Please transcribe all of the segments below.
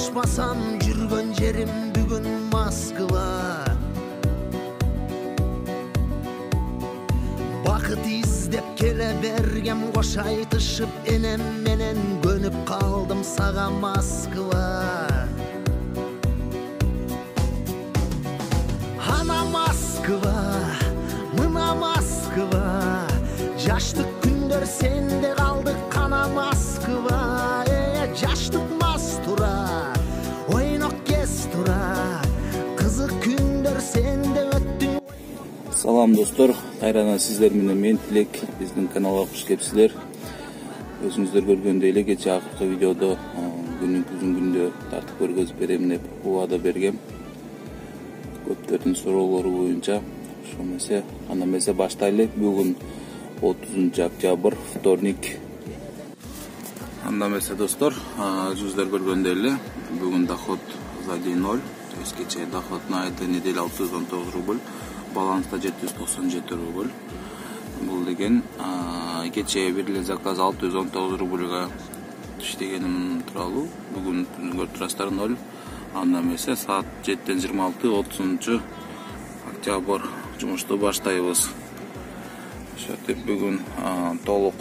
Адашмасам жүргөн жерим бүгүн Москва. Бакыт издеп келе бергем, кош айтышып энем менен көнүп калдым сага Москва. Ана Москва, мына Москва, жаштык күндөр сенде калды кана Москва. Жаштык мас тура, ойнок кез тура, кызык күндөр сенде өттү. Салам достор, кайрадан сиздер менен мен Тилек, биздин каналга кош келипсиздер. Өзүңүздөр көргөндөй эле кече акыркы видеодо күнүн күндө тартып көргөзүп берем деп убада бергем. Көптөрдүн суроолору боюнча ошол эмесе баштайлы. Бүгүн 30 октябрь, вторник. Анда эмесе достор, өзүңүздөр көргөндөй эле бүгүн доход за день 0, то есть кече доход на этой неделе 619 рубль, баланста 797 рубль. Бул деген кече бир эле заказ 619 рубльга иштегеним тууралуу. Бүгүн көрүп турасыздар 0. Анда эмесе саат 7:26, 30 октябрь жумушту баштайбыз. Ошентип бүгүн толук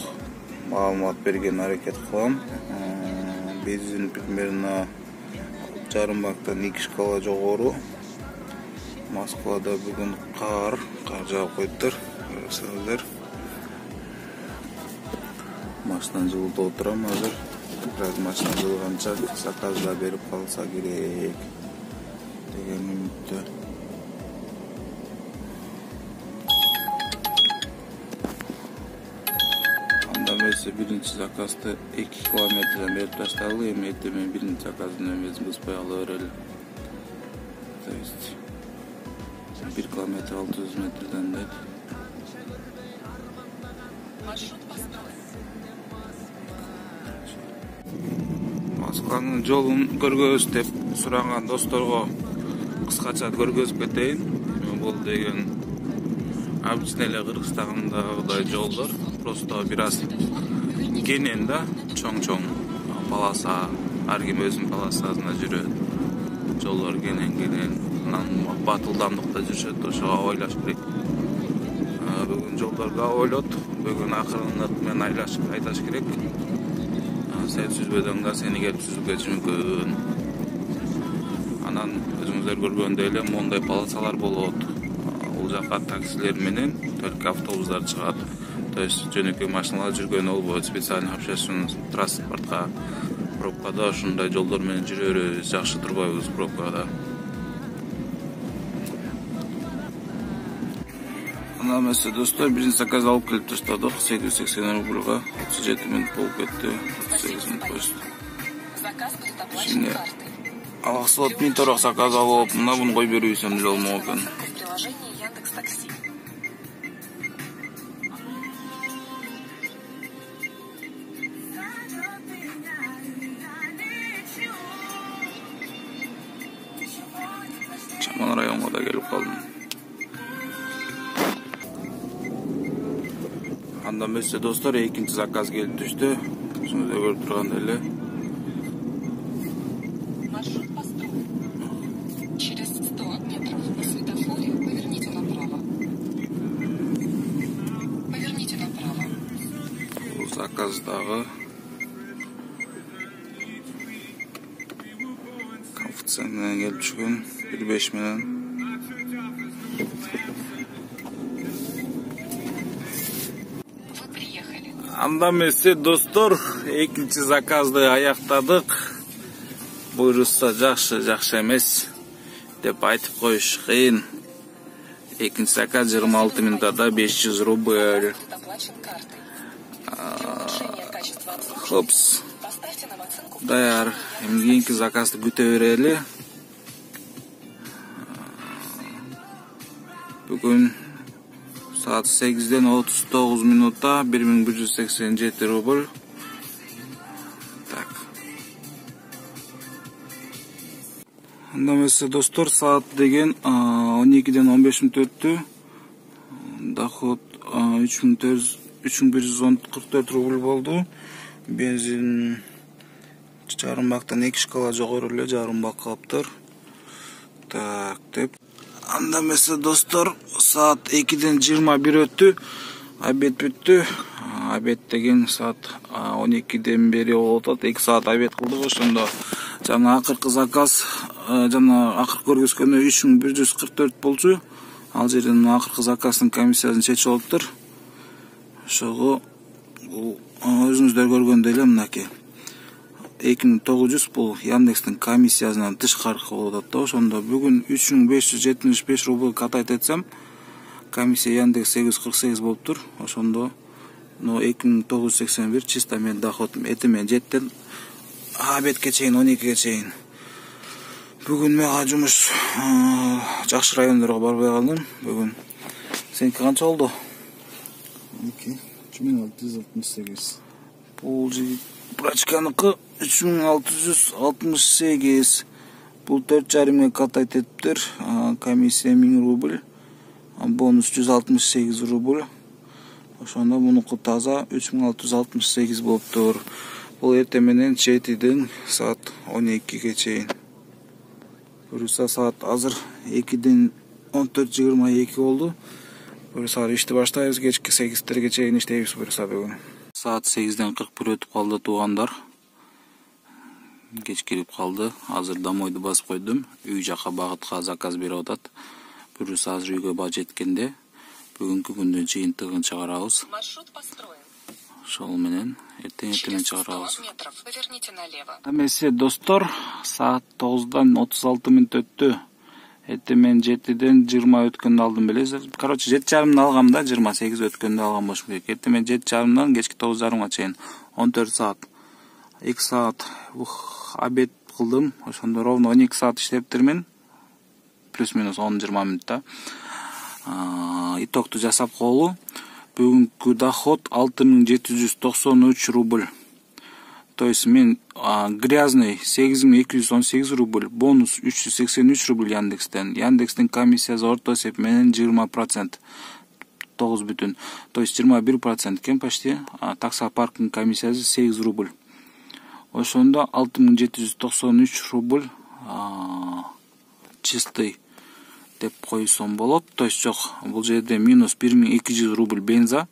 маалымат берген аракет кылам. Бензин примерно жарым бактан 2 шкала жогору. Москвада бүгүн кар жаап коюптур. Көрсөңүздөр. Машина жылыта отурам азыр. Бираз машина жылганча заказда берип калса керек деген үмүттө. Анда эмесе биринчи заказды 2 километрден берип таштайлы. Эми эртең биринчи заказдын эмесин бузбай ала берели. То есть 1 километр 600 метрден дейт. Москванын жолун көргөз деп сураган досторго кыскача көргөзүп кетейин. Бул деген обычный эле Кыргызстандагыдай жолдор, просто бир аз кенен да, чоң-чоң полоса, ар ким өзүнүн полосасына жүрөт. Жолдор кенен, анан батылдамдыкта жүрүшөт, ошого ойлош керек. Бүгүн жолдор ойлот, бүгүн акырынык менен айдаш керек. Сен сүзбөдөн да сени келип сүзүп кетиши мүмкүн. Анан өзүңүздөр көргөндөй эле мондай полосалар болот. Бул жака таксилер менен только автобустар чыгат. То есть жөнөкөй машиналар жүргөнү болбойт. Специальный общественный транспортка пробкада ушундай жолдор менен жүрөбүз, жакшы турбайбыз пробкада. Анда эмесе достор, биринчи заказ алып келип таштадык 880 рубльга, 37 минут болуп кетти, 38 минут койсу. Заказ будет оплачен картой. Алаксып мин торок заказ алып, мына буну кой берип ийсем деле болмок экен. В приложении Яндекс.Такси. Чаман районго да келип калдым. Анда эмесе достор, экинчи заказ келип түштү. Өзүңүздөр көрүп тургандай эле. Маршрут построен. Через 100 метров на светофоре поверните направо. Поверните направо. Бул заказдагы коэффициент менен келип түшкөн 1.5 менен. Анда эмесе достор, экинчи заказды аяктадык. Буйрушса жакшы эмес деп айтып коюш кыйын. Экинчи заказ 26 минутада 500 рубль. Хопс. Даяр. Эми кийинки заказды күтө берели. Бүгүн saat 8'den 39 minuta 1187 rubl. Так. Анда эмесе достор, saat деген 12'den 15 minut өттү. Доход 3144 рубль болду. Бензин жарымбактан 2 шкала жогору эле жарымбак калыптыр. Так деп. Анда эмесе достор, саат 2-ден 21 өттү. Обед бүттү. Обед деген саат 12-ден бери болуп атат. 2 саат обед кылдык. Ошондо жана акыркы заказ, жана акыркы көргөзгөнү 3144 болчу. Ал жерден акыркы заказдын комиссиясын чечип алыптыр. Ошого өзүңүздөр көргөндөй эле мынакей 2900 бул Яндекстин комиссиясынан тышкары болуп атат да. Ошондо бүгүн 3575 рубль катайт этсем, комиссия Яндекс 848 болуптур. Ошондо 2981 чисто мен доход. Эти мен 7ден обедке чейин 12ге чейин. Бүгүн мага жумуш жакшы райондорго барбай калдым. Бүгүн сеники канча болду? 3668. Бул прачканыкы 3668. Бул 4,5 катайт этиптир. Комиссия 1000 рубль. Бонус 168 рубль. Ошондо мунуку таза 3668 болуптур. Бул эртең менен 7ден саат 12ге чейин. Буюрса саат азыр 2ден 14:22 болду. Буюрса ишти баштайбыз, кечки 8-терге чейин иштейбиз буюрса бүгүн. Саат 8ден 41 өтүп калды туугандар. Кеч кирип калды. Азыр домойду басып койдум. Үй жака багытка заказ берип атат. Буюрса азыр үйгө жеткенде бүгүнкү күндүн жыйынтыгын чыгарабыз. Маршрут построен. Ошол менен эртең чыгарабыз. Поверните налево. Эмесе достор, саат 9-дан 36 мүнөт өттү. Эртең мен 7ден 20 өткөндө алдым белесиз. Короче 7:30 алгам да, 28 өткөндө алгам болуш керек. Эртең мен 7:30-дан кечки 9:30-га чейин 14 саат. 2 саат обед кылдым. Ошондо ровно 12 саат иштептирмин. Плюс-минус 10-20 мүнөттө. Итокту жасап коелу. Бүгүнкү доход 6793 рубль. То есть мен грязный 8218 рубль, бонус 383 рубль Яндекстен. Яндекстин комиссиясы орто эсеп менен 20%. 9 бүтүн. То есть 21% кен почти. Таксопарктын комиссиясы 8 рубль. Ошондо 6793 рубль чистый деп койсом болот. То есть жок, бул жерде минус 1200 рубль бенза,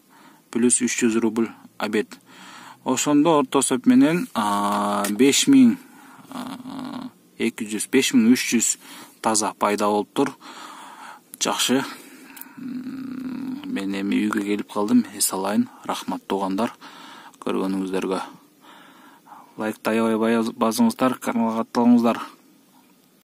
плюс 300 рубль обед. Ошондо орто эсеп менен 5300 таза пайда болуптур. Жакшы. Мен эми үйгө келип калдым. Эс алайын. Рахмат туугандар көргөнүңүздөргө. Лайктай басыңыздар, каналга катталыңыздар.